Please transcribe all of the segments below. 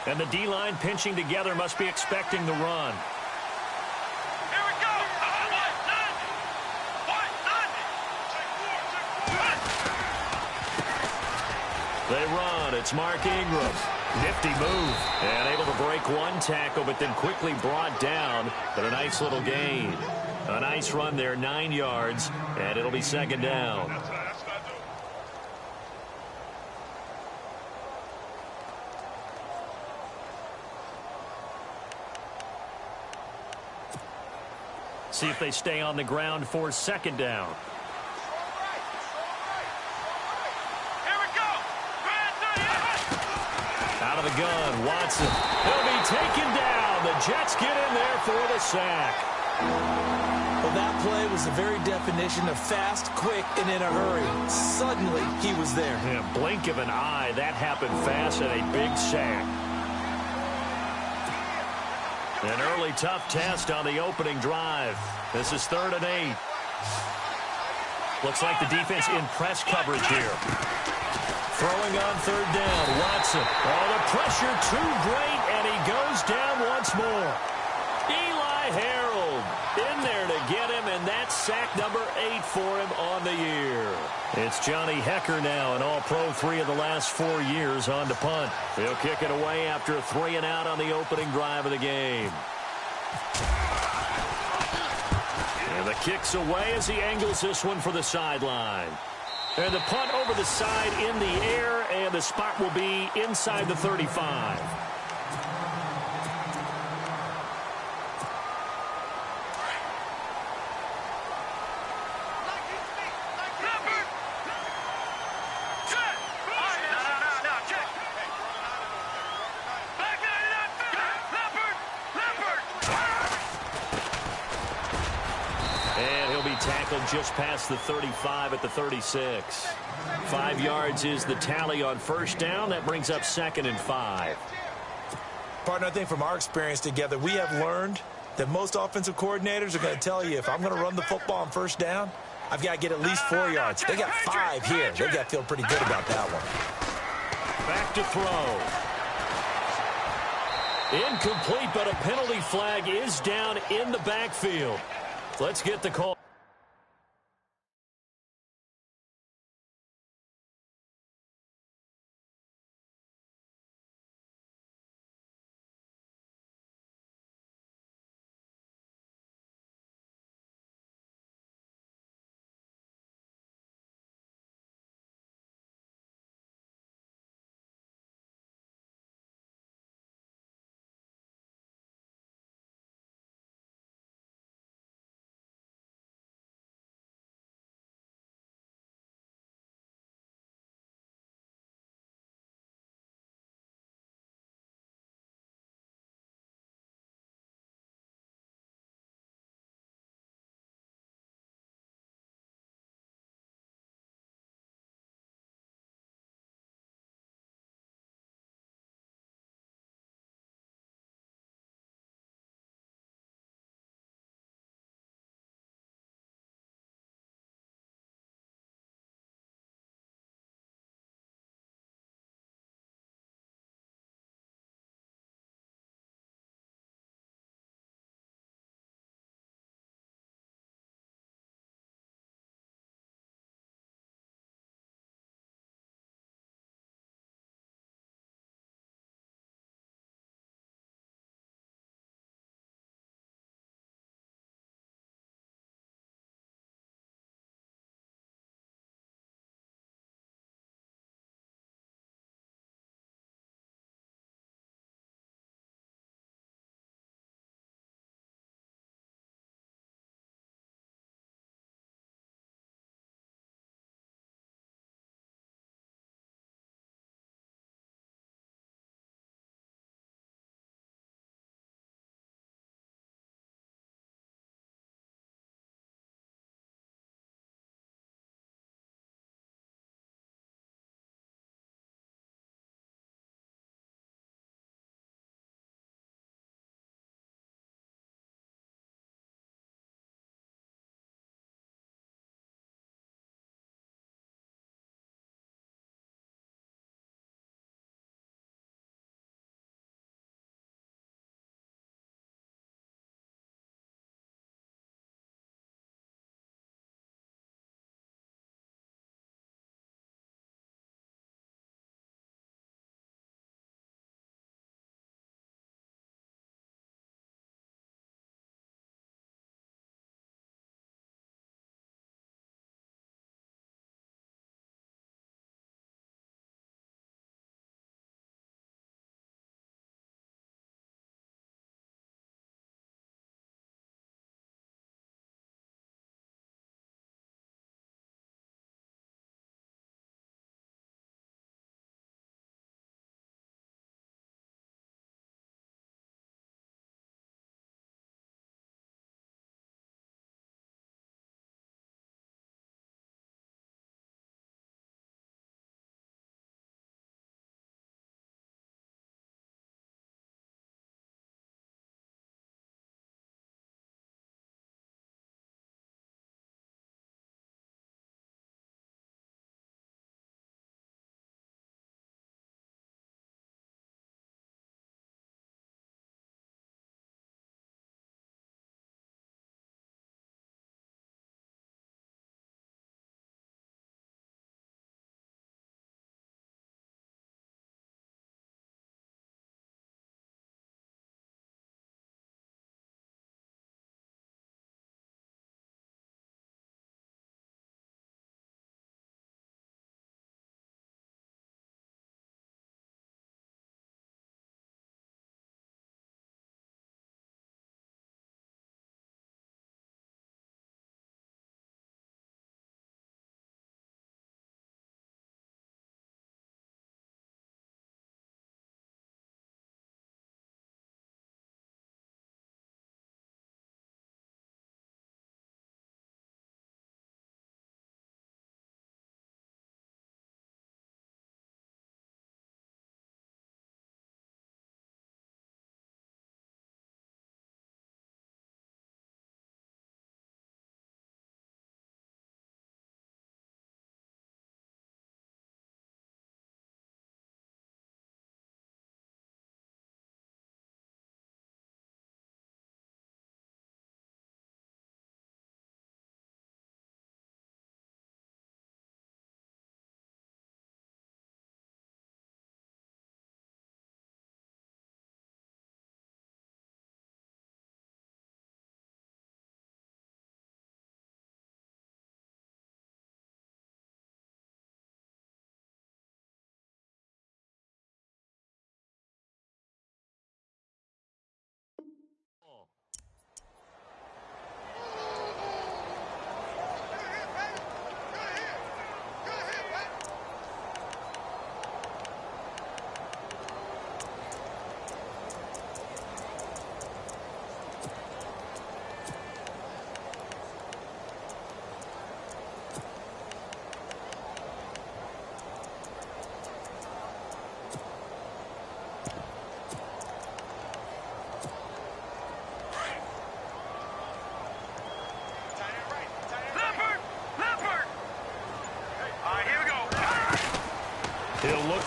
And the D-line pinching together must be expecting the run. Here we go. They run. It's Mark Ingram. Nifty move. And able to break one tackle, but then quickly brought down. But a nice little gain. A nice run there, 9 yards. And it'll be second down. See if they stay on the ground for second down. Out of the gun, Watson. He'll be taken down. The Jets get in there for the sack. Well, that play was the very definition of fast, quick, and in a hurry. Suddenly, he was there. In a blink of an eye, that happened fast and a big sack. An early tough test on the opening drive. This is 3rd and 8. Looks like the defense in press coverage here. Throwing on 3rd down, Watson. Oh, the pressure too great, and he goes down once more. Eli Harold in there to get him, and that's sack number 8 for him on the year. It's Johnny Hecker now, an all-pro 3 of the last 4 years on to punt. He'll kick it away after a 3 and out on the opening drive of the game. And the kick's away as he angles this one for the sideline. And the punt over the side in the air, and the spot will be inside the 35. Tackled just past the 35 at the 36. 5 yards is the tally on first down. That brings up 2nd and 5. Partner, I think from our experience together, we have learned that most offensive coordinators are going to tell you, if I'm going to run the football on first down, I've got to get at least 4 yards. They got 5 here. They got to feel pretty good about that one. Back to throw. Incomplete, but a penalty flag is down in the backfield. Let's get the call.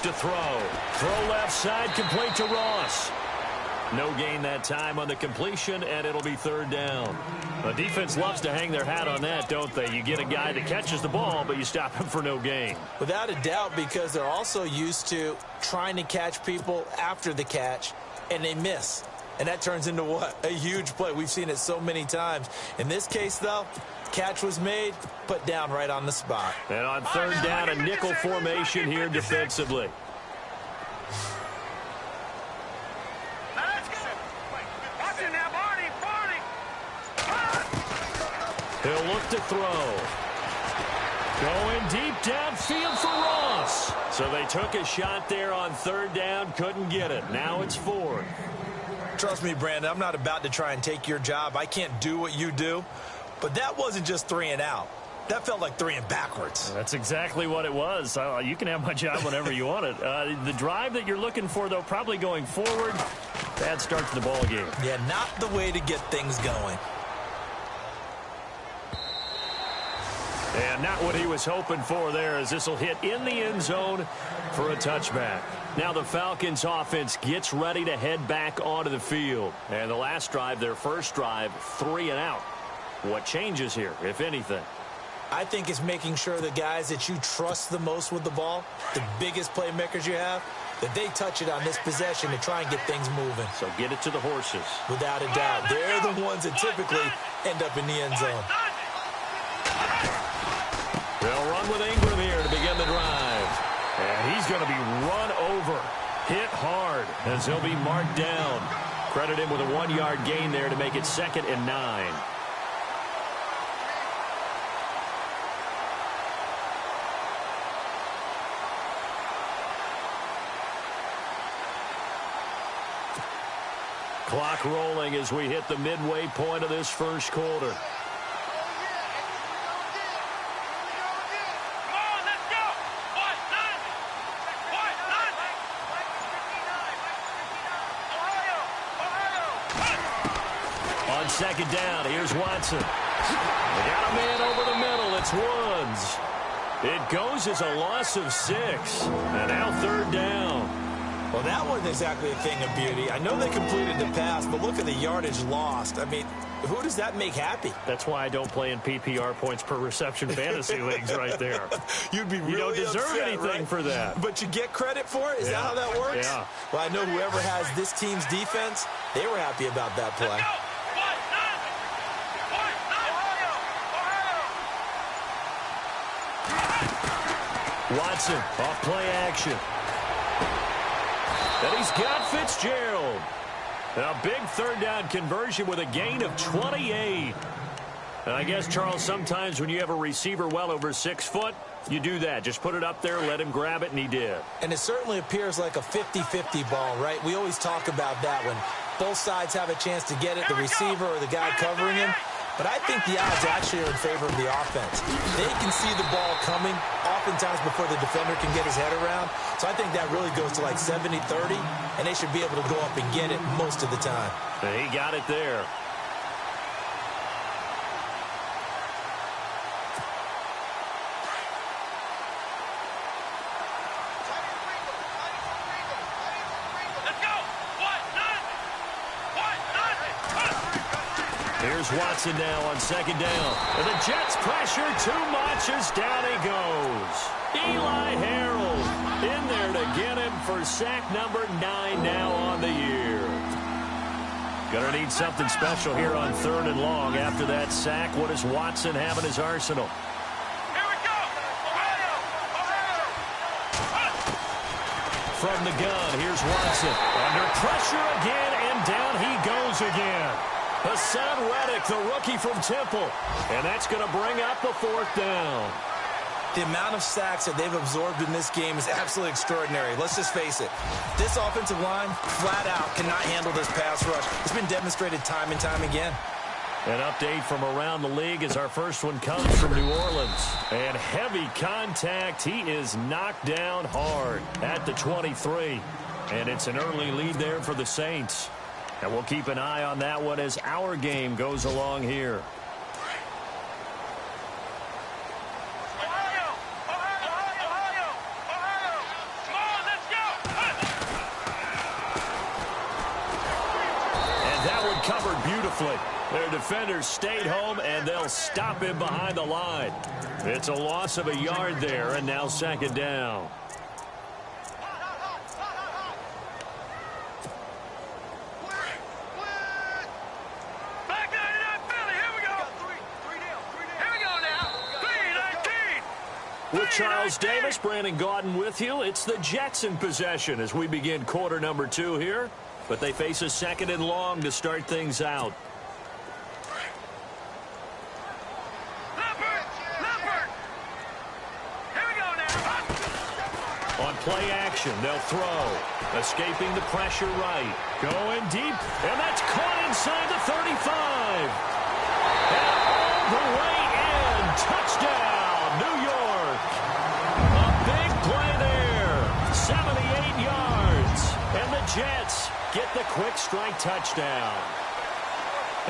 to throw. Throw left side, complete to Ross. No gain that time on the completion, and it'll be third down. The defense loves to hang their hat on that, don't they? You get a guy that catches the ball, but you stop him for no gain. Without a doubt, because they're also used to trying to catch people after the catch, and they miss. And that turns into what? A huge play. We've seen it so many times. In this case, though, catch was made, put down right on the spot. And on third down, a nickel formation here defensively. He'll look to throw. Going deep downfield for Ross. So they took a shot there on third down, couldn't get it. Now it's fourth. Trust me, Brandon, I'm not about to try and take your job. I can't do what you do. But that wasn't just 3 and out. That felt like 3 and backwards. That's exactly what it was. You can have my job whenever you want it. The drive that you're looking for, though, probably going forward. Bad start to the ball game. Yeah, not the way to get things going. And not what he was hoping for there, as this will hit in the end zone for a touchback. Now the Falcons offense gets ready to head back onto the field. And the last drive, their first drive, 3 and out. What changes here, if anything? I think it's making sure the guys that you trust the most with the ball, the biggest playmakers you have, that they touch it on this possession to try and get things moving. So get it to the horses. Without a doubt. They're the ones that typically end up in the end zone. They'll run with Ingram here to begin the drive. And he's going to be run over, hit hard, as he'll be marked down. Credit him with a 1-yard gain there to make it 2nd and 9. Clock rolling as we hit the midway point of this first quarter. On second down, here's Watson. They got a man over the middle. It's Woods. It goes as a loss of 6. And now third down. Well, that wasn't exactly a thing of beauty. I know they completed the pass, but look at the yardage lost. I mean, who does that make happy? That's why I don't play in PPR points per reception fantasy leagues right there. You'd be really You don't deserve upset, anything right? for that. But you get credit for it? Is that how that works? Yeah. Well, I know whoever has this team's defense, they were happy about that play. Watson off play action. And he's got Fitzgerald. A big third down conversion with a gain of 28. And I guess, Charles, sometimes when you have a receiver well over 6 foot, you do that. Just put it up there, let him grab it, and he did. And it certainly appears like a 50-50 ball, right? We always talk about that when both sides have a chance to get it, the receiver or the guy covering him. But I think the odds actually are in favor of the offense. They can see the ball coming oftentimes before the defender can get his head around. So I think that really goes to like 70-30, and they should be able to go up and get it most of the time. And he got it there. Here's Watson now on second down. And the Jets pressure too much as down he goes. Eli Harold in there to get him for sack number 9 now on the year. Gonna need something special here on 3rd and long. After that sack, what does Watson have in his arsenal? Here we go! From the gun, here's Watson. Under pressure again, and down he goes again. Hassan Reddick, the rookie from Temple. And that's going to bring up the 4th down. The amount of sacks that they've absorbed in this game is absolutely extraordinary. Let's just face it. This offensive line, flat out, cannot handle this pass rush. It's been demonstrated time and time again. An update from around the league as our first one comes from New Orleans. And heavy contact. He is knocked down hard at the 23. And it's an early lead there for the Saints. And we'll keep an eye on that one as our game goes along here. Ohio! Come on, let's That one covered beautifully. Their defenders stayed home, and they'll stop him behind the line. It's a loss of a yard there, and now second down. With Charles Davis, Brandon Gaudin with you. It's the Jets in possession as we begin quarter number 2 here. But they face a second and long to start things out. On play action, they'll throw. Escaping the pressure right. Going deep, and that's caught inside the 35. And all the way in. Touchdown, New York. A big play there. 78 yards. And the Jets get the quick strike touchdown.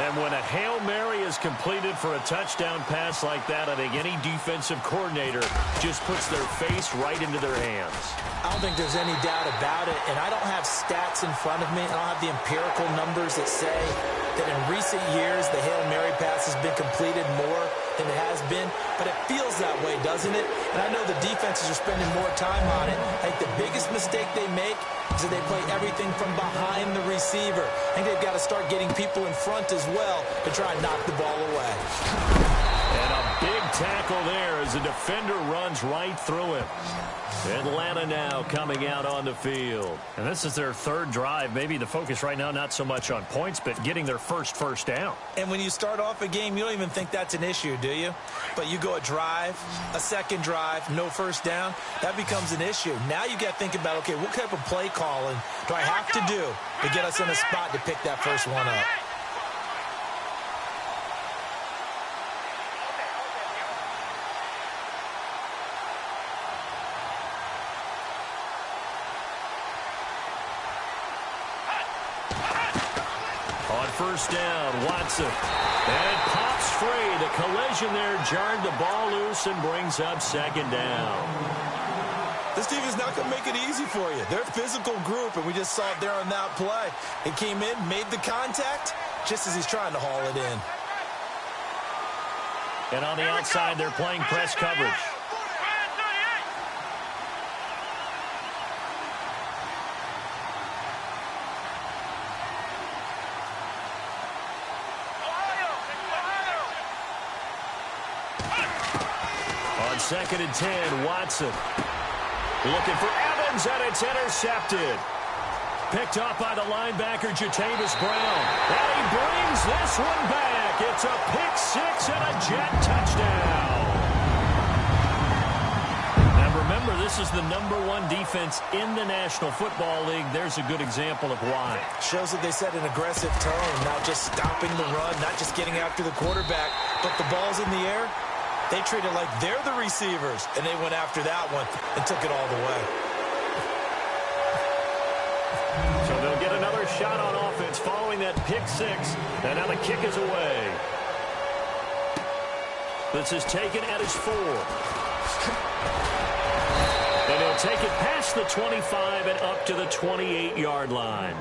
And when a Hail Mary is completed for a touchdown pass like that, I think any defensive coordinator just puts their face right into their hands. I don't think there's any doubt about it, and I don't have stats in front of me. I don't have the empirical numbers that say that in recent years the Hail Mary pass has been completed more than it has been, but it feels that way, doesn't it? And I know the defenses are spending more time on it. I think the biggest mistake they make is that they play everything from behind the receiver. I think they've got to start getting people in front as well to try and knock the ball away. And a big tackle there as the defender runs right through him. Atlanta now coming out on the field. And this is their third drive. Maybe the focus right now not so much on points, but getting their first down. And when you start off a game, you don't even think that's an issue, do you? But you go a drive, a second drive, no first down, that becomes an issue. Now you got to think about, okay, what type of play calling do I have to do to get us in a spot to pick that first one up? First down, Watson. And it pops free. The collision there jarred the ball loose and brings up second down. This team is not going to make it easy for you. They're a physical group, and we just saw it there on that play. It came in, made the contact, just as he's trying to haul it in. And on the outside, they're playing press coverage. Second and 10, Watson. Looking for Evans, and it's intercepted. Picked off by the linebacker, Jatavis Brown. And he brings this one back. It's a pick six and a Jet touchdown. And remember, this is the #1 defense in the National Football League. There's a good example of why. Shows that they set an aggressive tone, not just stopping the run, not just getting after the quarterback, but the ball's in the air. They treat it like they're the receivers, and they went after that one and took it all the way. So they'll get another shot on offense following that pick six, and now the kick is away. This is taken at his 4. And he'll take it past the 25 and up to the 28-yard line.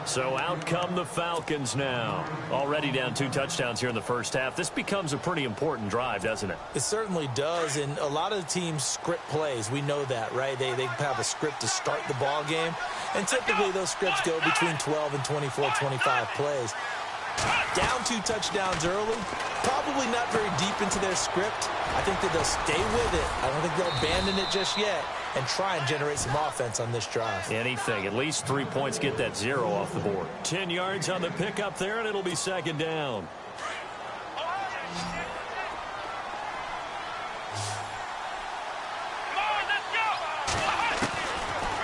So out come the Falcons now. Already down 2 touchdowns here in the first half. This becomes a pretty important drive, doesn't it? It certainly does, and a lot of the teams script plays. We know that, right? They have a script to start the ball game, and typically those scripts go between 12 and 24, 25 plays. Down 2 touchdowns early, probably not very deep into their script. I think that they'll stay with it. I don't think they'll abandon it just yet and try and generate some offense on this drive. Anything. At least 3 points, get that 0 off the board. 10 yards on the pickup there, and it'll be second down.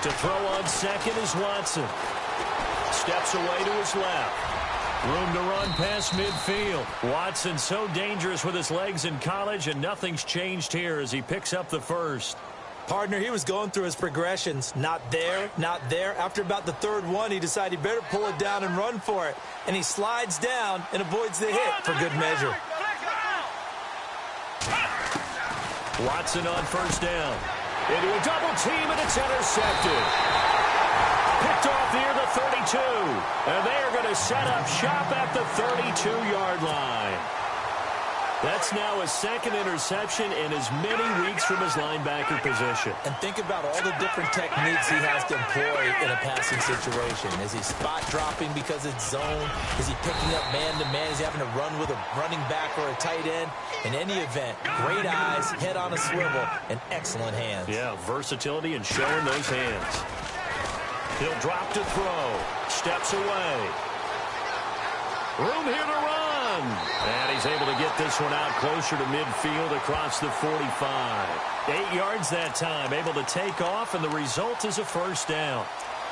To throw on second is Watson. Steps away to his left. Room to run past midfield. Watson so dangerous with his legs in college, and nothing's changed here as he picks up the first. Partner, he was going through his progressions. Not there, not there. After about the 3rd one, he decided he better pull it down and run for it. And he slides down and avoids the hit for good measure. Watson on first down. Into a double team, and it's intercepted. Picked off near the 32. And they are going to set up shop at the 32-yard line. That's now his second interception in as many weeks from his linebacker position. And think about all the different techniques he has to employ in a passing situation. Is he spot dropping because it's zone? Is he picking up man-to-man? Is he having to run with a running back or a tight end? In any event, great eyes, head on a swivel, and excellent hands. Yeah, versatility and showing those hands. He'll drop to throw. Steps away. Room here to run. And he's able to get this one out closer to midfield across the 45. 8 yards that time, able to take off, and the result is a first down.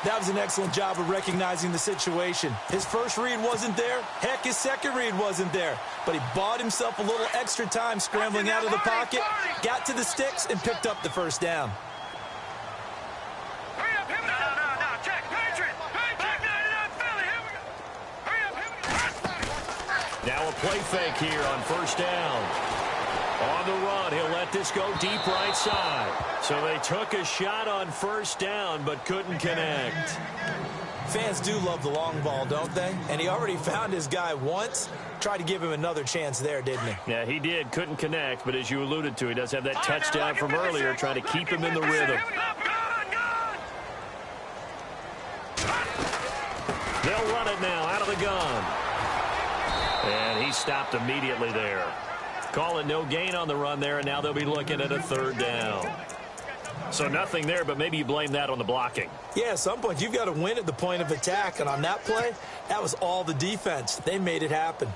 That was an excellent job of recognizing the situation. His first read wasn't there. Heck, his second read wasn't there. But he bought himself a little extra time scrambling out of the pocket, got to the sticks, and picked up the first down. Now a play fake here on first down. On the run, he'll let this go deep right side. So they took a shot on first down, but couldn't connect. Fans do love the long ball, don't they? And he already found his guy once. Tried to give him another chance there, didn't he? Yeah, he did. Couldn't connect, but as you alluded to, he does have that touchdown from earlier, trying to keep him in the rhythm. They'll run it now out of the gun. And he stopped immediately there. Call it no gain on the run there, and now they'll be looking at a third down. So nothing there, but maybe you blame that on the blocking. Yeah, at some point you've got to win at the point of attack, and on that play, that was all the defense. They made it happen.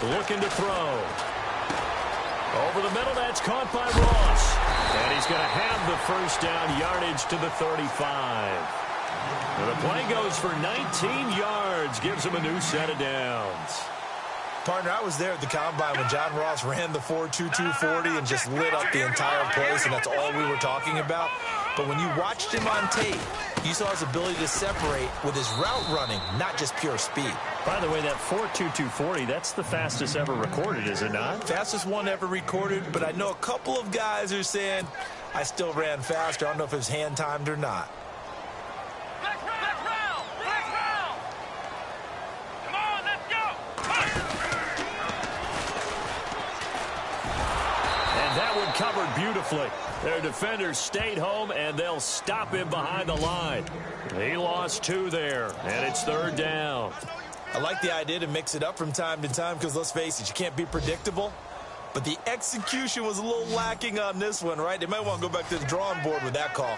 Looking to throw. Over the middle, that's caught by Ross. And he's going to have the first down yardage to the 35. And the play goes for 19 yards, gives him a new set of downs. Partner, I was there at the Combine when John Ross ran the 4.22 40 and just lit up the entire place, and that's all we were talking about. But when you watched him on tape, you saw his ability to separate with his route running, not just pure speed. By the way, that 4.22 40, that's the fastest ever recorded, is it not? Fastest one ever recorded, but I know a couple of guys are saying, I still ran faster. I don't know if it was hand-timed or not. Covered beautifully. Their defenders stayed home, and they'll stop him behind the line. He lost 2 there, and it's third down. I like the idea to mix it up from time to time because, let's face it, you can't be predictable. But the execution was a little lacking on this one, right? They might want to go back to the drawing board with that call. All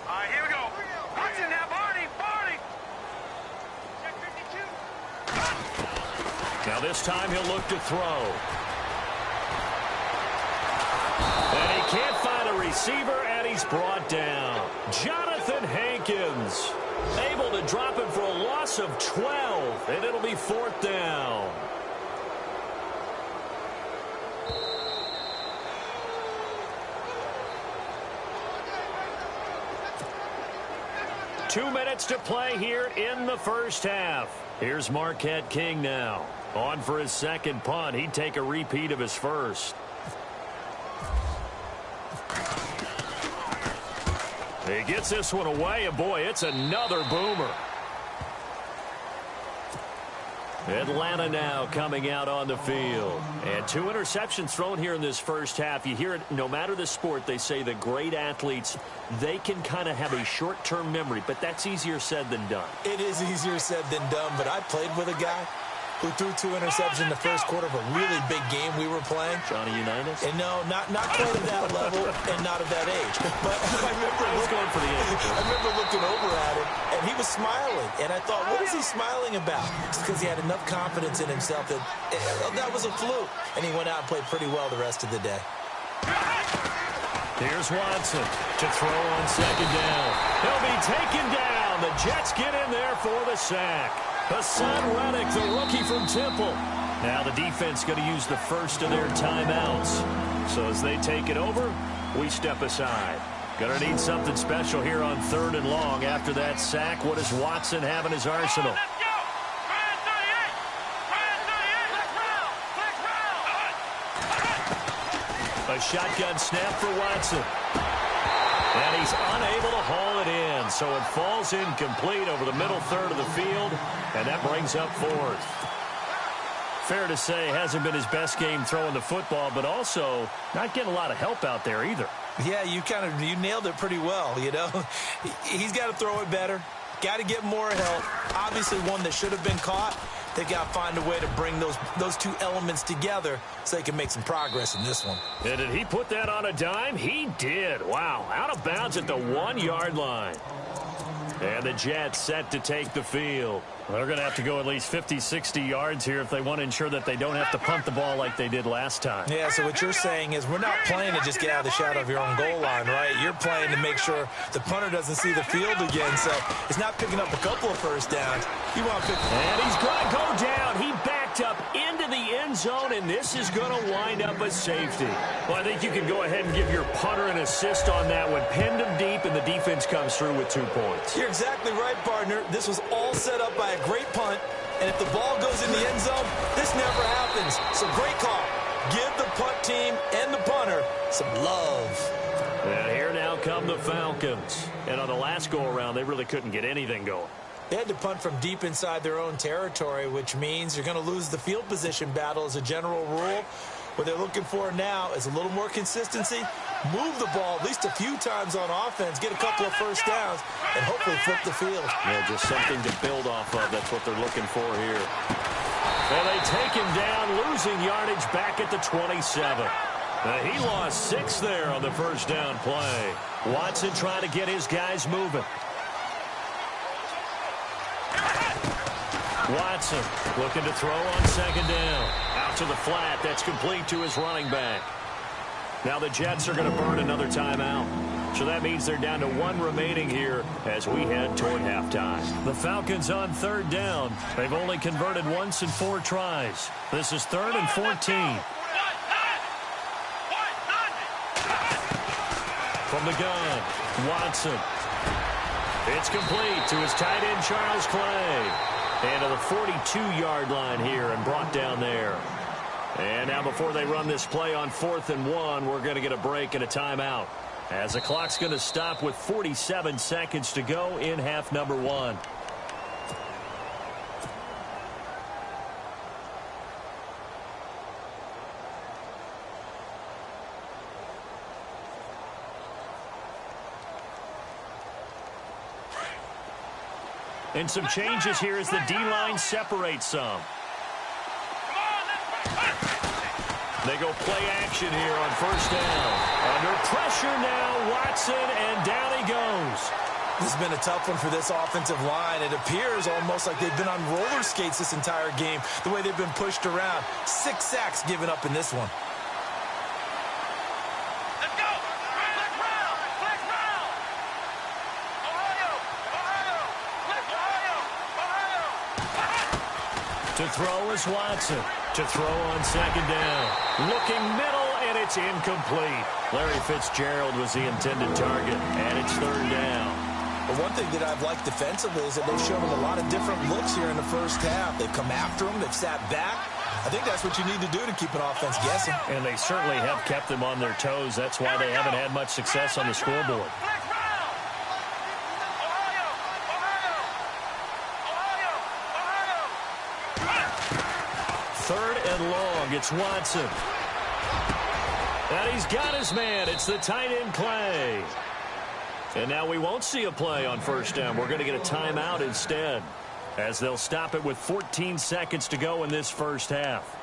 right, here we go. Watch it now, Barney. Now this time he'll look to throw. And he can't find a receiver, and he's brought down. Jonathan Hankins able to drop him for a loss of 12, and it'll be fourth down. Two minutes to play here in the first half. Here's Marquette King now. On for his second punt. He'd take a repeat of his first. He gets this one away, and boy, it's another boomer. Atlanta now coming out on the field. And 2 interceptions thrown here in this first half. You hear it, no matter the sport, they say the great athletes, they can kind of have a short-term memory, but that's easier said than done. It is easier said than done, but I played with a guy who threw 2 interceptions in the first quarter of a really big game we were playing. Johnny Unitas? And no, not quite at that level and not at that age. But I remember looking over at him, and he was smiling. And I thought, what is he smiling about? It's because he had enough confidence in himself that that was a fluke. And he went out and played pretty well the rest of the day. Here's Watson to throw on second down. He'll be taken down. The Jets get in there for the sack. Hassan Reddick, the rookie from Temple. Now the defense going to use the first of their timeouts. So as they take it over, we step aside. Gonna need something special here on 3rd and long. After that sack, what does Watson have in his arsenal? A shotgun snap for Watson. And he's unable to haul it in, so it falls incomplete over the middle third of the field, and that brings up 4th. Fair to say, hasn't been his best game throwing the football, but also not getting a lot of help out there either. Yeah, you nailed it pretty well, you know. He's got to throw it better, got to get more help. Obviously one that should have been caught. They've got to find a way to bring those two elements together so they can make some progress in this one. And did he put that on a dime? He did. Wow, out of bounds at the 1-yard line. And the Jets set to take the field. They're going to have to go at least 50, 60 yards here if they want to ensure that they don't have to punt the ball like they did last time. Yeah, so what you're saying is we're not playing to just get out of the shadow of your own goal line, right? You're playing to make sure the punter doesn't see the field again, so it's not picking up a couple of first downs. You want to pick... And he's going to go down. He backed up into the end zone, and this is going to wind up a safety. Well, I think you can go ahead and give your punter an assist on that one. Pinned him deep, and the defense comes through with 2 points. You're exactly right, partner. This was all set up by a great punt, and if the ball goes in the end zone, this never happens. So great call. Give the punt team and the punter some love. And here now come the Falcons. And on the last go-around, they really couldn't get anything going. They had to punt from deep inside their own territory, which means you're going to lose the field position battle as a general rule. What they're looking for now is a little more consistency, move the ball at least a few times on offense, get a couple of first downs, and hopefully flip the field. Yeah, just something to build off of. That's what they're looking for here. Well, they take him down, losing yardage back at the 27. He lost 6 there on the first down play. Watson trying to get his guys moving. Watson looking to throw on 2nd down. Out to the flat. That's complete to his running back. Now the Jets are going to burn another timeout. So that means they're down to 1 remaining here as we head toward halftime. The Falcons on 3rd down. They've only converted once in 4 tries. This is 3rd and 14. From the gun, Watson. It's complete to his tight end, Charles Clay. And to the 42-yard line here and brought down there. And now before they run this play on 4th and 1, we're going to get a break and a timeout, as the clock's going to stop with 47 seconds to go in half number 1. And some changes here as the D-line separates some. They go play action here on 1st down. Under pressure now, Watson, and down he goes. This has been a tough one for this offensive line. It appears almost like they've been on roller skates this entire game, the way they've been pushed around. 6 sacks given up in this one. To throw is Watson. To throw on 2nd down. Looking middle, and it's incomplete. Larry Fitzgerald was the intended target, and it's 3rd down. But one thing that I've liked defensively is that they've shown them a lot of different looks here in the first half. They've come after them. They've sat back. I think that's what you need to do to keep an offense guessing. And they certainly have kept them on their toes. That's why they haven't had much success on the scoreboard. 3rd and long. It's Watson. And he's got his man. It's the tight end, Clay. And now we won't see a play on 1st down. We're going to get a timeout instead, as they'll stop it with 14 seconds to go in this first half.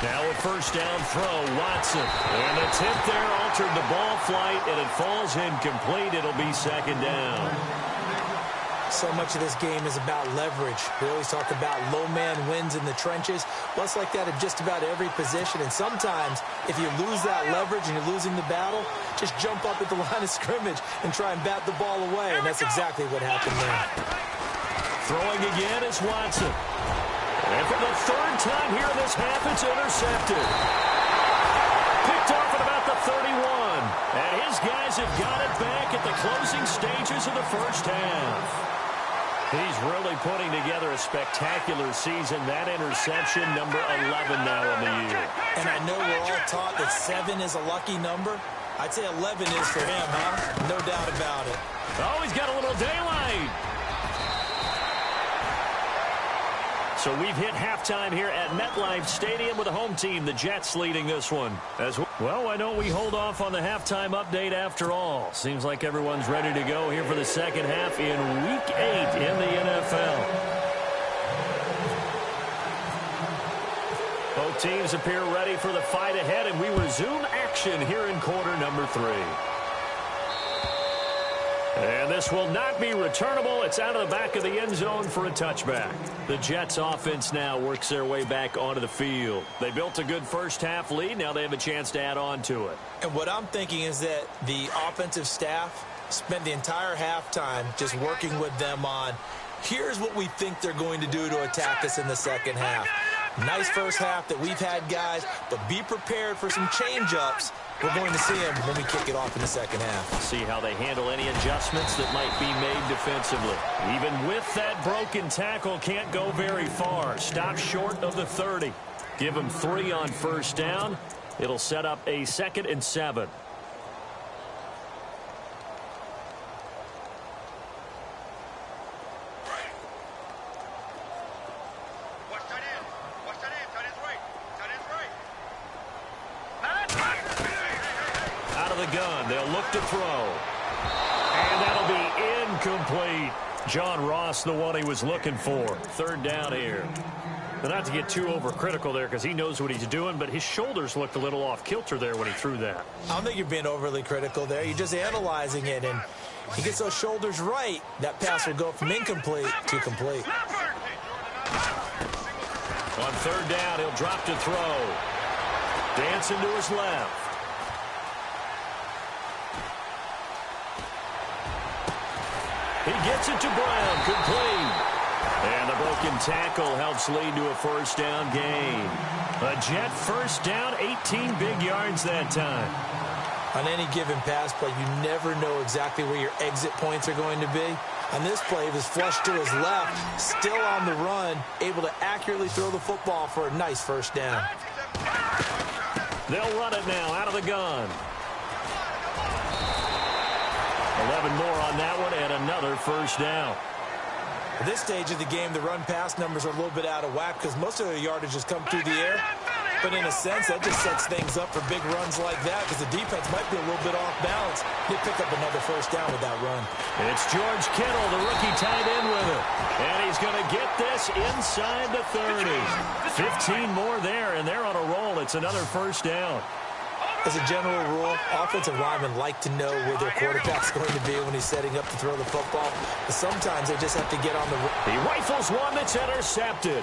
Now a first down throw, Watson. And the tip there altered the ball flight, and it falls incomplete. It'll be second down. So much of this game is about leverage. We always talk about low man wins in the trenches. Well, it's like that at just about every position. And sometimes, if you lose that leverage and you're losing the battle, just jump up at the line of scrimmage and try and bat the ball away. And that's exactly what happened there. Throwing again is Watson. And for the third time here in this half, it's intercepted. Picked off at about the 31. And his guys have got it back at the closing stages of the first half. He's really putting together a spectacular season. That interception, number 11 now on the year. And I know we're all taught that 7 is a lucky number. I'd say 11 is for him, huh? No doubt about it. Oh, he's got a little daylight. So we've hit halftime here at MetLife Stadium with the home team, the Jets, leading this one. Well, why don't we hold off on the halftime update after all? Seems like everyone's ready to go here for the second half in Week 8 in the NFL. Both teams appear ready for the fight ahead, and we resume action here in quarter number 3. And this will not be returnable. It's out of the back of the end zone for a touchback. The Jets offense now works their way back onto the field. They built a good first half lead. Now they have a chance to add on to it. And what I'm thinking is that the offensive staff spent the entire halftime just working with them on, here's what we think they're going to do to attack us in the second half. Nice first half that we've had, guys, but be prepared for some change-ups. We're going to see them when we kick it off in the second half. See how they handle any adjustments that might be made defensively. Even with that broken tackle, can't go very far. Stop short of the 30. Give them 3 on first down. It'll set up a 2nd and 7. They'll look to throw. And that'll be incomplete. John Ross, the one he was looking for. 3rd down here. Now, not to get too overcritical there because he knows what he's doing, but his shoulders looked a little off kilter there when he threw that. I don't think you're being overly critical there. You're just analyzing it, and he gets those shoulders right. That pass will go from incomplete to complete. On 3rd down, he'll drop to throw. Dancing to his left. He gets it to Brown, complete. And the broken tackle helps lead to a first down gain. A Jet first down, 18 big yards that time. On any given pass play, you never know exactly where your exit points are going to be. On this play, he was flushed to his left, still on the run, able to accurately throw the football for a nice first down. They'll run it now out of the gun. 11 more on that one, and another first down. At this stage of the game, the run-pass numbers are a little bit out of whack because most of their yardage has come through the air. But in a sense, that just sets things up for big runs like that because the defense might be a little bit off balance. They pick up another first down with that run. It's George Kittle, the rookie, tied in with it. And he's going to get this inside the 30. 15 more there, and they're on a roll. It's another first down. As a general rule, offensive linemen like to know where their quarterback's going to be when he's setting up to throw the football. But sometimes they just have to get on the... He rifles one that's intercepted.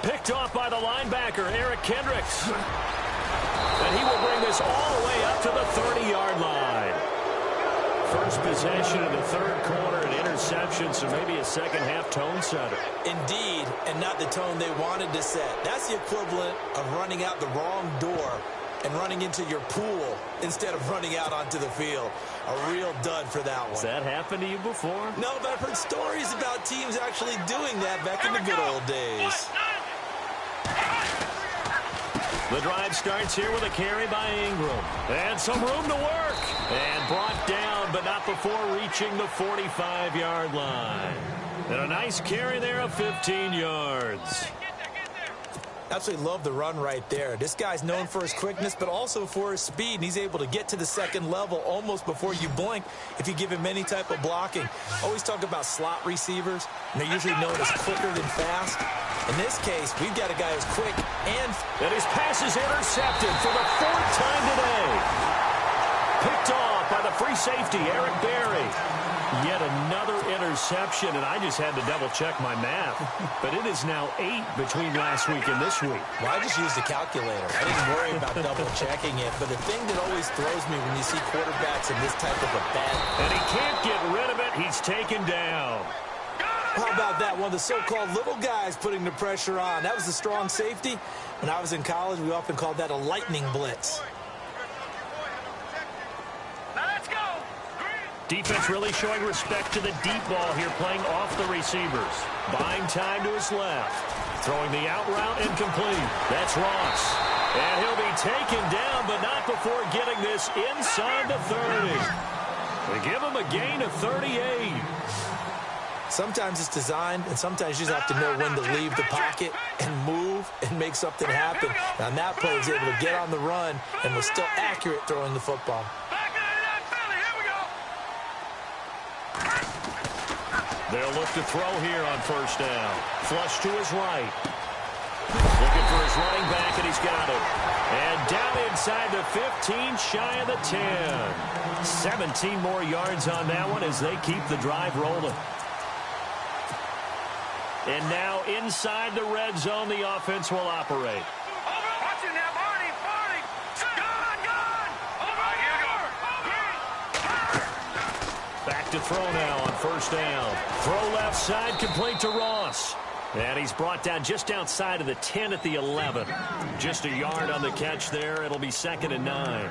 Picked off by the linebacker, Eric Kendricks. And he will bring this all the way up to the 30-yard line. First possession of the 3rd quarter, an interception, so maybe a second-half tone setter. Indeed, and not the tone they wanted to set. That's the equivalent of running out the wrong door and running into your pool instead of running out onto the field. A real dud for that one. Has that happened to you before? No, but I've heard stories about teams actually doing that back in the good old days. The drive starts here with a carry by Ingram. And some room to work. And brought down, but not before reaching the 45-yard line. And a nice carry there of 15 yards. Absolutely love the run right there. This guy's known for his quickness, but also for his speed. And he's able to get to the second level almost before you blink if you give him any type of blocking. Always talk about slot receivers, and they're usually known as quicker than fast. In this case, we've got a guy who's quick and his pass is intercepted for the 4th time today. Picked off by the free safety, Eric Berry. Yet another interception, and I just had to double-check my math. But it is now 8 between last week and this week. Well, I just used a calculator. I didn't worry about double-checking it. But the thing that always throws me when you see quarterbacks in this type of a battle. And he can't get rid of it. He's taken down. How about that? One of the so-called little guys putting the pressure on. That was a strong safety. When I was in college, we often called that a lightning blitz. Defense really showing respect to the deep ball here, playing off the receivers. Buying time to his left. Throwing the out route incomplete. That's Ross. And he'll be taken down, but not before getting this inside the 30. They give him a gain of 38. Sometimes it's designed, and sometimes you just have to know when to leave the pocket and move and make something happen. Now, on that play, he was able to get on the run and was still accurate throwing the football. They'll look to throw here on first down. Flush to his right. Looking for his running back, and he's got it. And down inside the 15, shy of the 10. 17 more yards on that one as they keep the drive rolling. And now inside the red zone, the offense will operate. Back to throw now on first down. Throw left side, complete to Ross. And he's brought down just outside of the 10 at the 11. Just a yard on the catch there. It'll be 2nd and 9.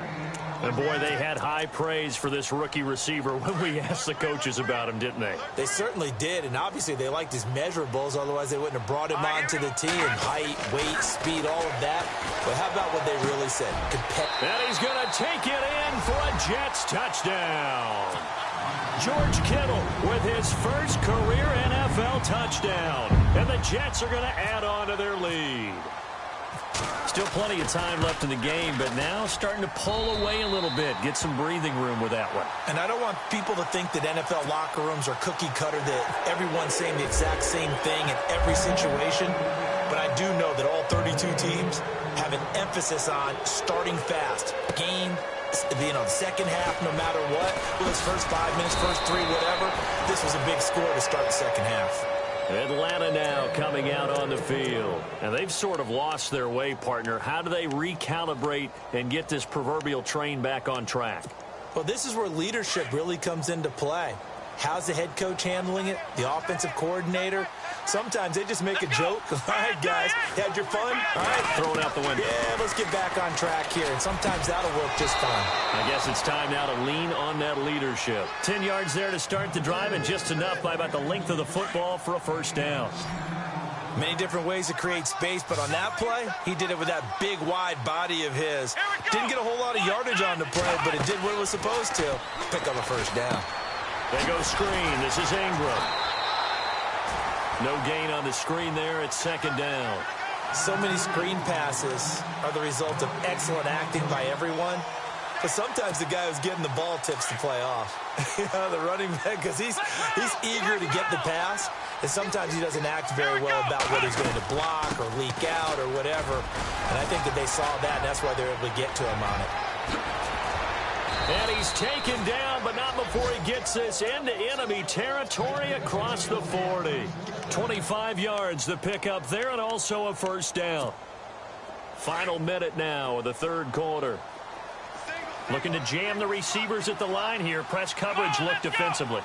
And, boy, they had high praise for this rookie receiver when we asked the coaches about him, didn't they? They certainly did, and obviously they liked his measurables. Otherwise, they wouldn't have brought him onto the team. Height, weight, speed, all of that. But how about what they really said? And he's going to take it in for a Jets touchdown. George Kittle with his first career NFL touchdown. And the Jets are going to add on to their lead. Still plenty of time left in the game, but now starting to pull away a little bit, get some breathing room with that one. And I don't want people to think that NFL locker rooms are cookie cutter, that everyone's saying the exact same thing in every situation. But I do know that all 32 teams have an emphasis on starting fast. Game, second half, no matter what. Well, it's first 5 minutes, first 3, whatever. This was a big score to start the second half. Atlanta now coming out on the field. And they've sort of lost their way, partner. How do they recalibrate and get this proverbial train back on track? Well, this is where leadership really comes into play. How's the head coach handling it? The offensive coordinator? Sometimes they just make a joke. All right, guys, you had your fun? All right. Throw it out the window. Yeah, let's get back on track here. And sometimes that'll work just fine. I guess it's time now to lean on that leadership. 10 yards there to start the drive, and just enough by about the length of the football for a first down. Many different ways to create space, but on that play, he did it with that big, wide body of his. Didn't get a whole lot of yardage on the play, but it did what it was supposed to. Pick up a first down. They go screen. This is Ingram. No gain on the screen there. It's 2nd down. So many screen passes are the result of excellent acting by everyone. But sometimes the guy who's getting the ball tips the play off. The running back, because he's eager to get the pass. And sometimes he doesn't act very well about what he's going to block or leak out or whatever. And I think that they saw that, and that's why they're able to get to him on it. And he's taken down, but not before he gets this into enemy territory across the 40. 25 yards the pickup there, and also a first down. Final minute now of the 3rd quarter. Looking to jam the receivers at the line here. Press coverage look defensively.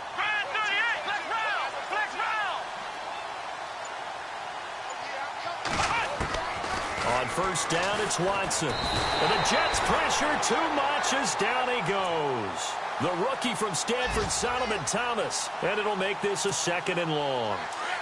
On first down, it's Watson. And the Jets pressure too much as down he goes. The rookie from Stanford, Solomon Thomas. And it'll make this a 2nd and long.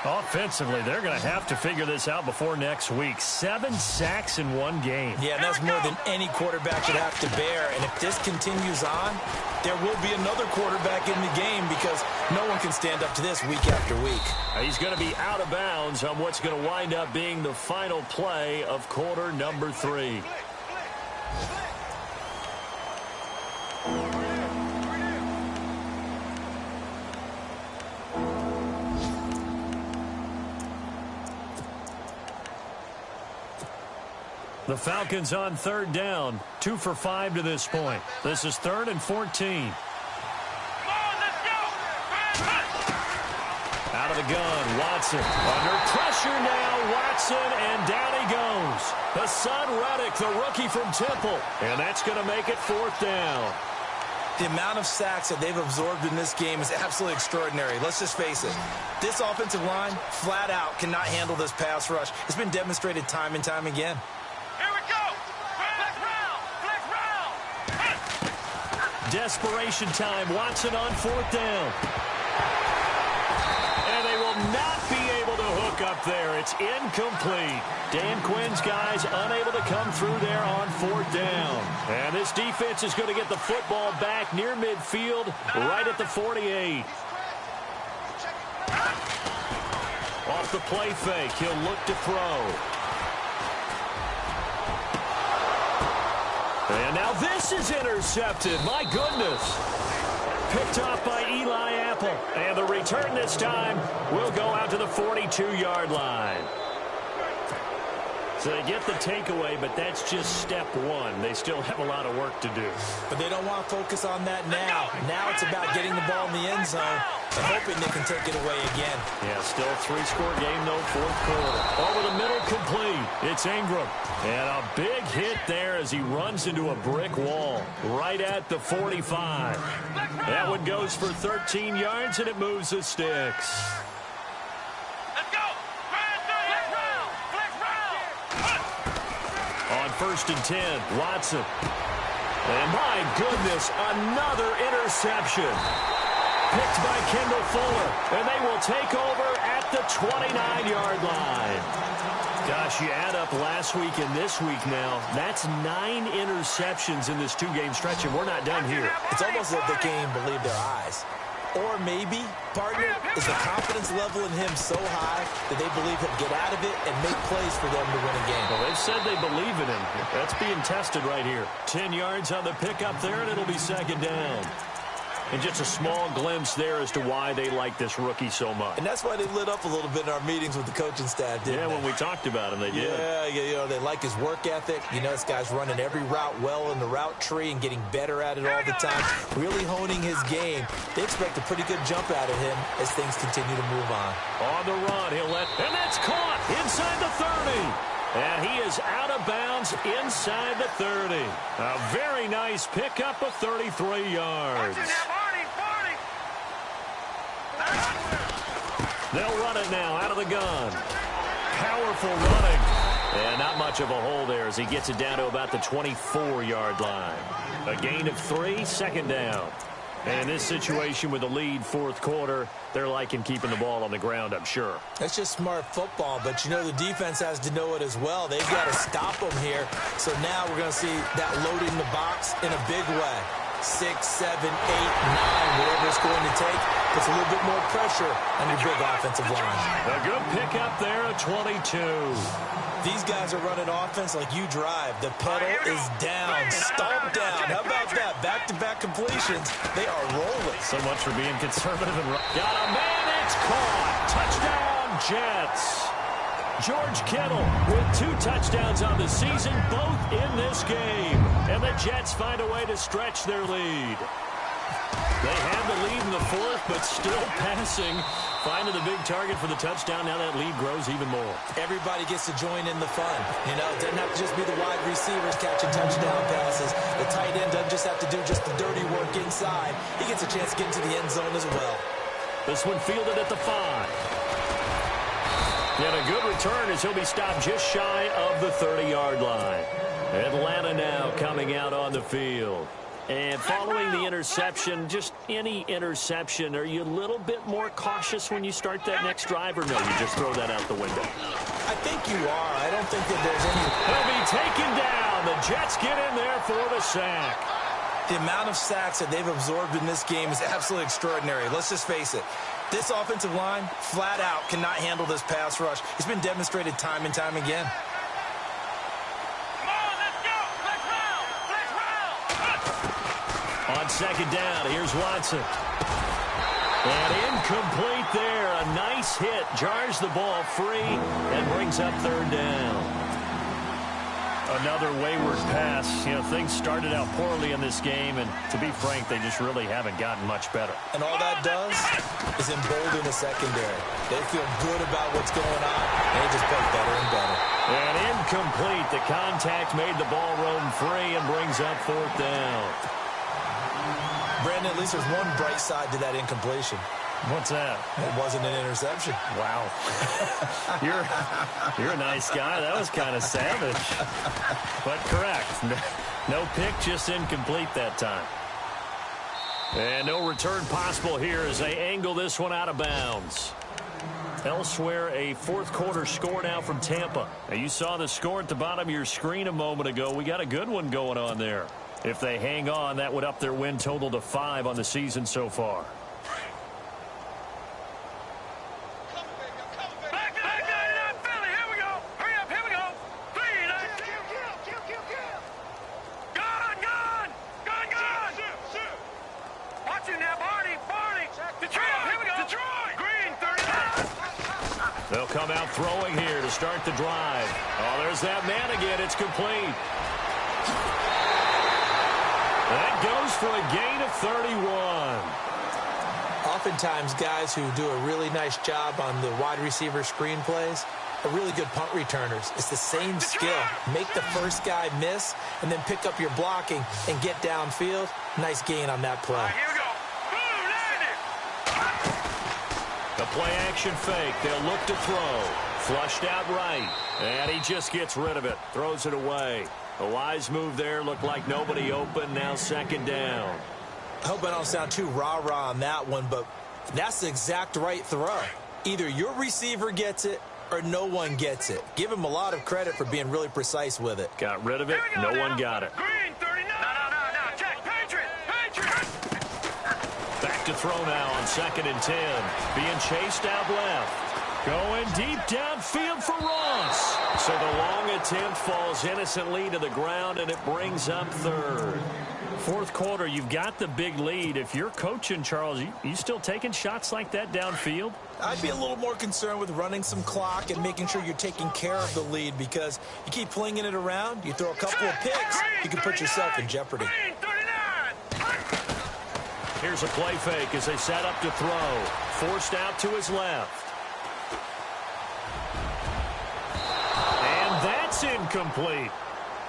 Offensively, they're going to have to figure this out before next week. 7 sacks in one game. Yeah, and that's more than any quarterback should have to bear. And if this continues on, there will be another quarterback in the game because no one can stand up to this week after week. He's going to be out of bounds on what's going to wind up being the final play of quarter number 3. The Falcons on 3rd down, 2 for 5 to this point. This is 3rd and 14. Out of the gun, Watson. Under pressure now, Watson, and down he goes. Hassan Reddick, the rookie from Temple. And that's going to make it 4th down. The amount of sacks that they've absorbed in this game is absolutely extraordinary. Let's just face it. This offensive line, flat out, cannot handle this pass rush. It's been demonstrated time and time again. Desperation time. Watson on 4th down. And they will not be able to hook up there. It's incomplete. Dan Quinn's guys unable to come through there on 4th down. And this defense is going to get the football back near midfield, right at the 48. Off the play fake, he'll look to throw. And now this is intercepted. My goodness. Picked off by Eli Apple. And the return this time will go out to the 42-yard line. So they get the takeaway, but that's just step 1. They still have a lot of work to do. But they don't want to focus on that now. Now it's about getting the ball in the end zone and hoping they can take it away again. Yeah, still a 3-score game, though, 4th quarter. Over the middle, complete. It's Ingram. And a big hit there as he runs into a brick wall right at the 45. That one goes for 13 yards, and it moves the sticks. On 1st and 10, Watson. And my goodness, another interception. Picked by Kendall Fuller. And they will take over at the 29-yard line. Gosh, you add up last week and this week now. That's 9 interceptions in this 2-game stretch, and we're not done here. It's almost as if they can't even believe their eyes. Or maybe, partner, is the confidence level in him so high that they believe he'll get out of it and make plays for them to win a game. Well, they've said they believe in him. That's being tested right here. 10 yards on the pickup there, and it'll be 2nd down. And just a small glimpse there as to why they like this rookie so much. And that's why they lit up a little bit in our meetings with the coaching staff, didn't they? Yeah, when we talked about him, they did. Yeah, you know, they like his work ethic. You know, this guy's running every route well in the route tree and getting better at it all the time, really honing his game. They expect a pretty good jump out of him as things continue to move on. On the run, and that's caught inside the 30. And he is out of bounds inside the 30. A very nice pickup of 33 yards. They'll run it now out of the gun. Powerful running. And not much of a hole there as he gets it down to about the 24-yard line. A gain of 3, 2nd down. And in this situation with the lead 4th quarter, they're liking keeping the ball on the ground, I'm sure. That's just smart football, but you know the defense has to know it as well. They've got to stop them here. So now we're going to see that loading the box in a big way. 6, 7, 8, 9, whatever it's going to take, puts a little bit more pressure on your big offensive line. A good pickup there at 22. These guys are running offense like you drive. The pedal is down, stomped down. How about that? Back-to-back completions. They are rolling. So much for being conservative. And got a man, it's caught. Touchdown, Jets. George Kittle with 2 touchdowns on the season, both in this game. And the Jets find a way to stretch their lead. They have the lead in the 4th, but still passing. Finding the big target for the touchdown. Now that lead grows even more. Everybody gets to join in the fun. You know, it doesn't have to just be the wide receivers catching touchdown passes. The tight end doesn't just have to do just the dirty work inside. He gets a chance to get into the end zone as well. This one fielded at the 5. And a good return as he'll be stopped just shy of the 30-yard line. Atlanta now coming out on the field. And following the interception, just any interception, are you a little bit more cautious when you start that next drive, or no, you just throw that out the window? I think you are. I don't think that there's any... He'll be taken down. The Jets get in there for the sack. The amount of sacks that they've absorbed in this game is absolutely extraordinary. Let's just face it. This offensive line, flat out, cannot handle this pass rush. It's been demonstrated time and time again. On second down, here's Watson. And incomplete there. A nice hit. Jars the ball free and brings up third down. Another wayward pass. You know, things started out poorly in this game, and to be frank, they just really haven't gotten much better. And all that does is embolden the secondary. They feel good about what's going on, and they just play better and better. And incomplete. The contact made the ball roam free and brings up fourth down. Brandon, at least there's one bright side to that incompletion. What's that? It wasn't an interception. Wow. You're a nice guy. That was kind of savage. But correct. No pick, just incomplete that time. And no return possible here as they angle this one out of bounds. Elsewhere, a fourth quarter score now from Tampa. Now, you saw the score at the bottom of your screen a moment ago. We got a good one going on there. If they hang on, that would up their win total to 5 on the season so far. They'll come out throwing here to start the drive. Oh, there's that man again. It's complete. That goes for a gain of 31. Oftentimes, guys who do a really nice job on the wide receiver screen plays are really good punt returners. It's the same skill. Make the first guy miss and then pick up your blocking and get downfield. Nice gain on that play. Here we go. Boom, landed. The play action fake. They'll look to throw. Flushed out right. And he just gets rid of it. Throws it away. A wise move there. Looked like nobody open. Now second down. I hope I don't sound too rah-rah on that one, but that's the exact right throw. Either your receiver gets it or no one gets it. Give him a lot of credit for being really precise with it. Got rid of it. No one got it. Green, 39. No. Check. Patriot. Back to throw now on 2nd and 10. Being chased out left. Going deep downfield for Ross. So the long attempt falls innocently to the ground, and it brings up third. Fourth quarter, you've got the big lead. If you're coaching, Charles, you still taking shots like that downfield? I'd be a little more concerned with running some clock and making sure you're taking care of the lead, because you keep flinging it around, you throw a couple of picks, you can put yourself in jeopardy. Green, 39. Here's a play fake as they set up to throw. Forced out to his left. And that's incomplete.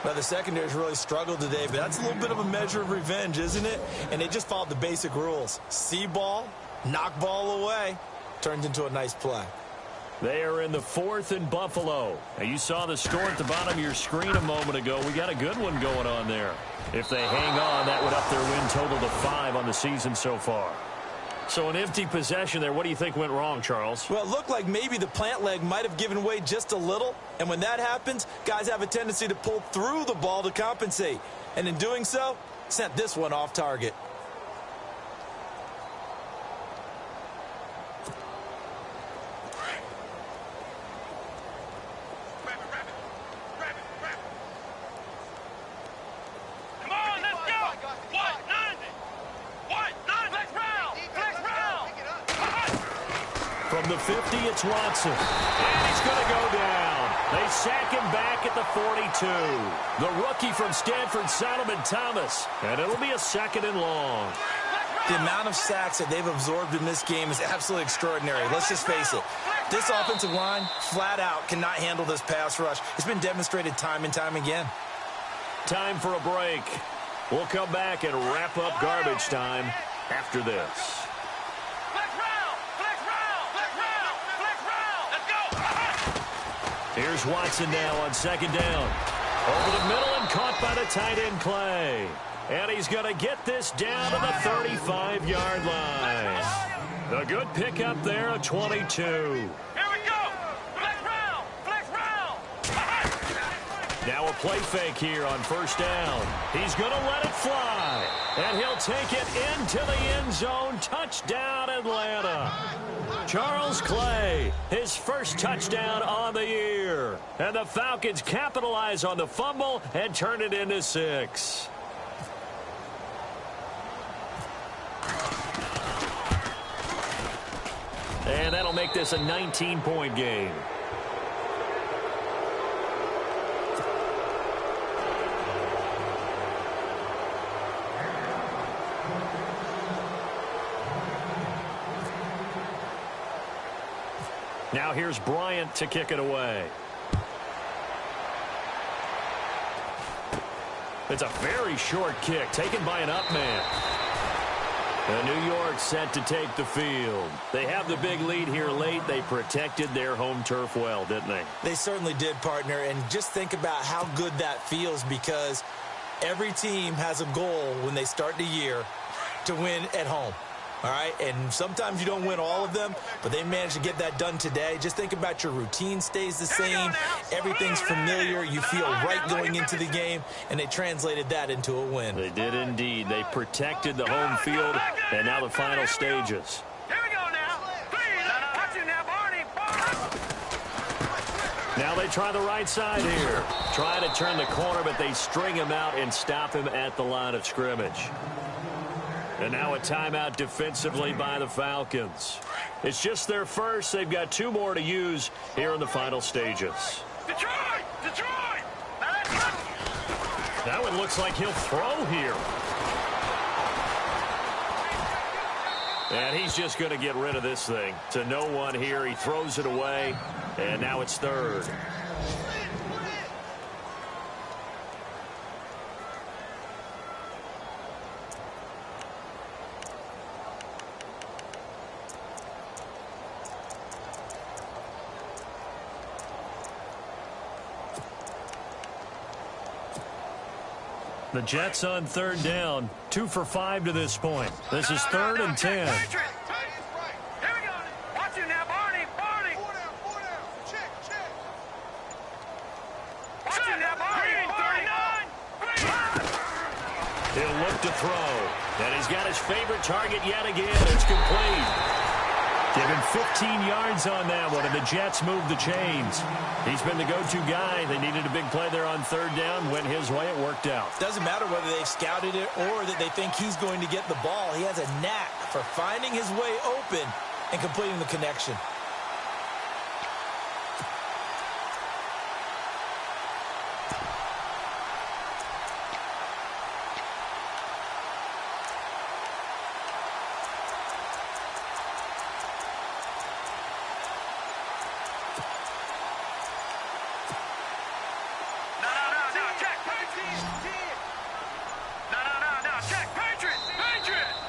Now, the secondary's really struggled today, but that's a little bit of a measure of revenge, isn't it? And they just followed the basic rules. See ball, knock ball away. Turns into a nice play. They are in the 4th and Buffalo. Now, you saw the score at the bottom of your screen a moment ago. We got a good one going on there. If they hang on, that would up their win total to 5 on the season so far. So an empty possession there. What do you think went wrong, Charles? Well, it looked like maybe the plant leg might have given way just a little. And when that happens, guys have a tendency to pull through the ball to compensate. And in doing so, sent this one off target. Come on, let's go. What? 90. What? 90. Flex round. From the 50, it's Watson. And he's going to go down. They sack him back at the 42. The rookie from Stanford, Solomon Thomas. And it'll be a 2nd and long. The amount of sacks that they've absorbed in this game is absolutely extraordinary. Let's just face it. This offensive line, flat out, cannot handle this pass rush. It's been demonstrated time and time again. Time for a break. We'll come back and wrap up garbage time after this. Here's Watson now on 2nd down. Over the middle and caught by the tight end, Clay. And he's going to get this down to the 35-yard line. A good pickup there, a 22. Here we go. Flex round. Flex round. Now a play fake here on first down. He's going to let it fly. And he'll take it into the end zone. Touchdown, Atlanta. Charles Clay, his first touchdown on the year. And the Falcons capitalize on the fumble and turn it into 6. And that'll make this a 19-point game. Now here's Bryant to kick it away. It's a very short kick taken by an up man. And New York set to take the field. They have the big lead here late. They protected their home turf well, didn't they? They certainly did, partner. And just think about how good that feels, because every team has a goal when they start the year to win at home. All right, and sometimes you don't win all of them, but they managed to get that done today. Just think about your routine stays the same. Everything's familiar. You feel right going into the game, and they translated that into a win. They did indeed. They protected the home field, and now the final stages. Here we go now. Watch you now, Barney. Now they try the right side here. Try to turn the corner, but they string him out and stop him at the line of scrimmage. And now a timeout defensively by the Falcons. It's just their first. They've got 2 more to use here in the final stages. Detroit! Detroit! That one looks like he'll throw here. And he's just going to get rid of this thing. To no one here. He throws it away. And now it's 3rd. The Jets on 3rd down. 2 for 5 to this point. This is 3rd and 10. Here we go. Watch you now, Barney. Barney. Check. Watch you now, Barney. 39. He'll look to throw. And he's got his favorite target yet again. It's complete. Given 15 yards on that one, and the Jets move the chains. He's been the go-to guy. They needed a big play there on 3rd down. Went his way. It worked out. Doesn't matter whether they've scouted it or that they think he's going to get the ball. He has a knack for finding his way open and completing the connection.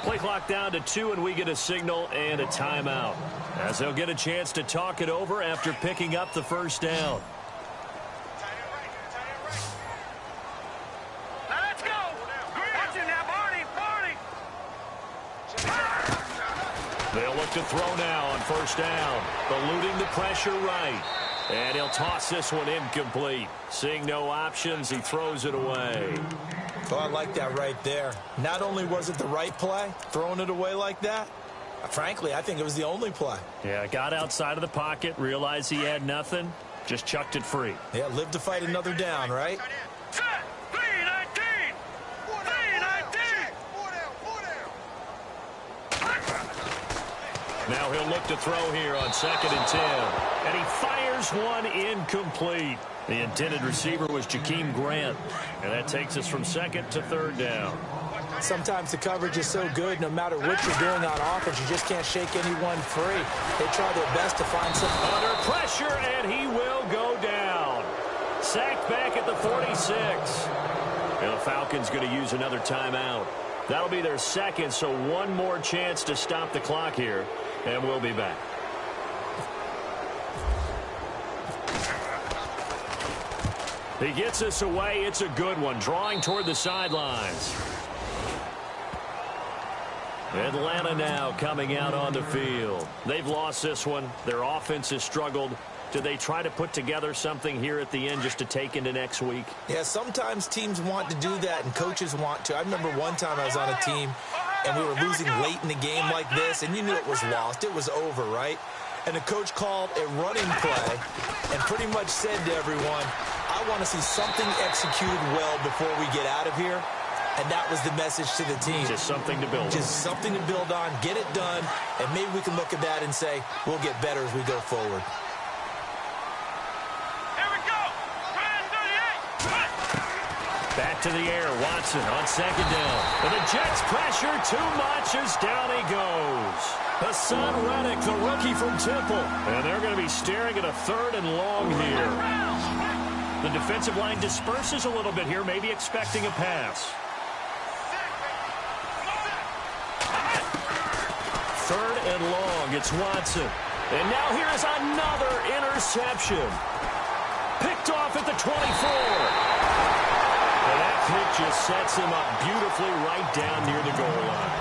Play clock down to 2, and we get a signal and a timeout, as they'll get a chance to talk it over after picking up the first down. Let's go. Watch you now, Barney. They'll look to throw now on first down, eluding the pressure right. And he'll toss this one incomplete. Seeing no options, he throws it away. Oh, I like that right there. Not only was it the right play, throwing it away like that, frankly, I think it was the only play. Yeah, got outside of the pocket, realized he had nothing, just chucked it free. Yeah, live to fight another down, right? Set. 319. 319. Now he'll look to throw here on 2nd and 10. And he fires one incomplete. The intended receiver was Jakeem Grant. And that takes us from 2nd to 3rd down. Sometimes the coverage is so good, no matter what you're doing on offense, you just can't shake anyone free. They try their best to find some... Under pressure, and he will go down. Sacked back at the 46. And the Falcons going to use another timeout. That'll be their 2nd, so one more chance to stop the clock here. And we'll be back. He gets us away. It's a good one. Drawing toward the sidelines. Atlanta now coming out on the field. They've lost this one. Their offense has struggled. Do they try to put together something here at the end just to take into next week? Yeah, sometimes teams want to do that and coaches want to. I remember one time I was on a team and we were losing late in the game like this, and you knew it was lost. It was over, right? And the coach called a running play and pretty much said to everyone, I want to see something executed well before we get out of here. And that was the message to the team. Just something to build on. Just something to build on, get it done, and maybe we can look at that and say, we'll get better as we go forward. Here we go. 38. Back to the air. Watson on second down. And the Jets pressure too much as down he goes. Hassan Reddick, the rookie from Temple. And they're going to be staring at a 3rd and long here. The defensive line disperses a little bit here, maybe expecting a pass. 3rd and long. It's Watson. And now here is another interception. Picked off at the 24. And that pick just sets him up beautifully right down near the goal line.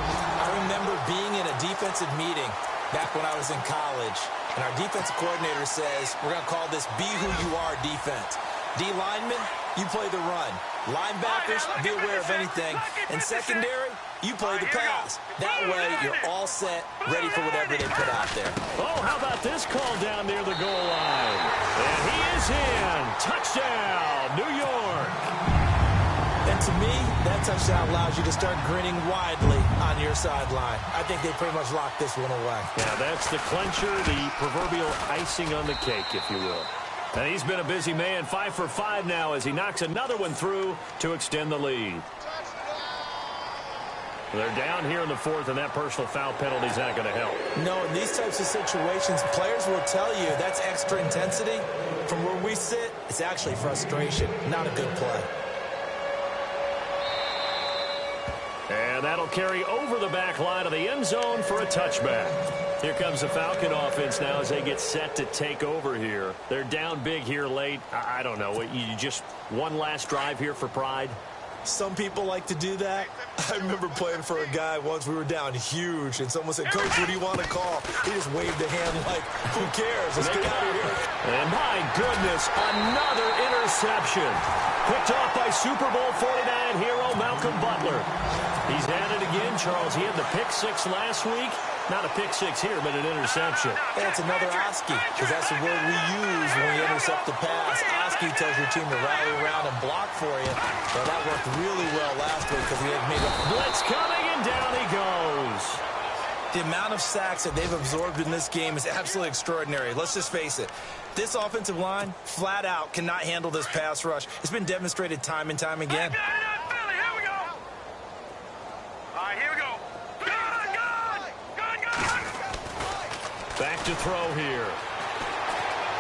I remember being in a defensive meeting back when I was in college, and our defensive coordinator says, we're going to call this Be Who You Are defense. D linemen, you play the run. Linebackers, be aware of anything. And secondary, you play the pass. That way, you're all set, ready for whatever they put out there. Oh, how about this call down near the goal line? And he is in. Touchdown, New York. And to me, that touchdown allows you to start grinning widely on your sideline. I think they pretty much locked this one away. Yeah, that's the clincher, the proverbial icing on the cake, if you will. And he's been a busy man, 5 for 5 now as he knocks another one through to extend the lead. They're down here in the 4th, and that personal foul penalty is not going to help. No, in these types of situations, players will tell you that's extra intensity. From where we sit, it's actually frustration, not a good play. And that'll carry over the back line of the end zone for a touchback. Here comes the Falcon offense now as they get set to take over here. They're down big here late. I don't know. You just one last drive here for pride? Some people like to do that. I remember playing for a guy once. We were down huge, and someone said, Coach, what do you want to call? He just waved a hand like, who cares? Let's get out of here. And my goodness, another interception. Picked off by Super Bowl 49 hero Malcolm Butler. He's at it again, Charles. He had the pick 6 last week. Not a pick 6 here, but an interception. And it's another Oski, because that's the word we use when we intercept the pass. Oski tells your team to rally around and block for you. Well, that worked really well last week because we had made a blitz coming, and down he goes. The amount of sacks that they've absorbed in this game is absolutely extraordinary. Let's just face it. This offensive line, flat out, cannot handle this pass rush. It's been demonstrated time and time again. Back to throw here.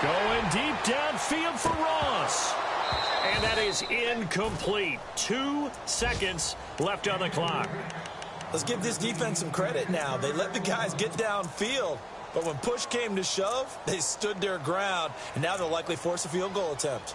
Going deep downfield for Ross. And that is incomplete. 2 seconds left on the clock. Let's give this defense some credit now. They let the guys get downfield. But when push came to shove, they stood their ground. And now they'll likely force a field goal attempt.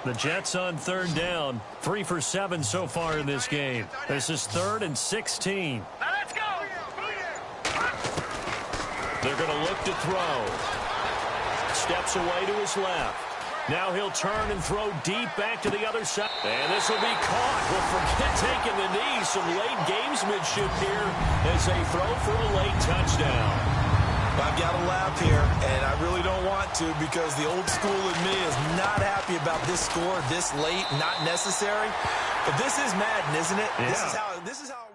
The Jets on 3rd down. 3 for 7 so far in this game. This is 3rd and 16. Now let's go. They're going to look to throw. Steps away to his left. Now he'll turn and throw deep back to the other side. And this will be caught. Well, forget taking the knee. Some late gamesmanship here as they throw for a late touchdown. I've got to laugh here, and I really don't want to because the old school in me is not happy about this score this late, not necessary. But this is Madden, isn't it? Yeah. This is how